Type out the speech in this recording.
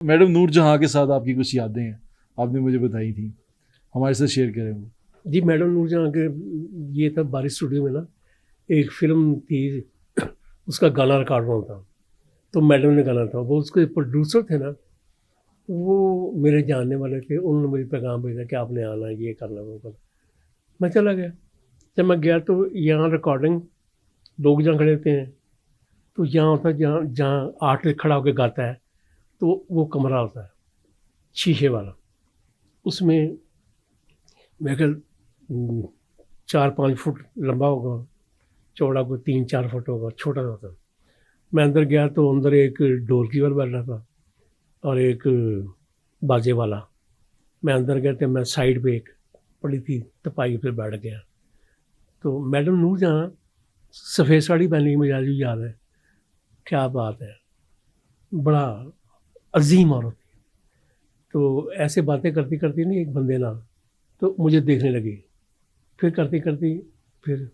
Madam Noorjahan के साथ आपकी कुछ यादें हैं, आपने मुझे बताई थी, हमारे साथ शेयर करें वो। जी मैडम नूरजहाँ के ये था बारिश स्टूडियो में ना, एक फिल्म थी, उसका गाना रिकॉर्ड होना था। तो मैडम ने गाना था, वो उसके प्रोड्यूसर थे ना, वो मेरे जानने वाले थे। उन्होंने मुझे पैगाम भेजा कि आपने आना है, ये करना वो करना। मैं चला गया। जब मैं गया तो यहाँ रिकॉर्डिंग लोग जहाँ खड़े होते हैं, तो यहाँ होता है जहाँ जहाँ आर्टिस्ट खड़ा होकर गाता है, तो वो कमरा होता है शीशे वाला। उसमें मैं ख्याल 4-5 फुट लंबा होगा, चौड़ा कोई 3-4 फुट होगा, छोटा सा था। मैं अंदर गया तो अंदर एक ढोलकी वाला बैठा था और एक बाजे वाला। मैं अंदर गया तो मैं साइड पे एक पड़ी थी तपाई पे बैठ गया। तो मैडम नूरजहाँ सफ़ेद साड़ी पहनी, मुझे आज भी याद है। क्या बात है, बड़ा अजीम औरत थी। तो ऐसे बातें करती करती नहीं एक बंदे ना, तो मुझे देखने लगी। फिर करती करती फिर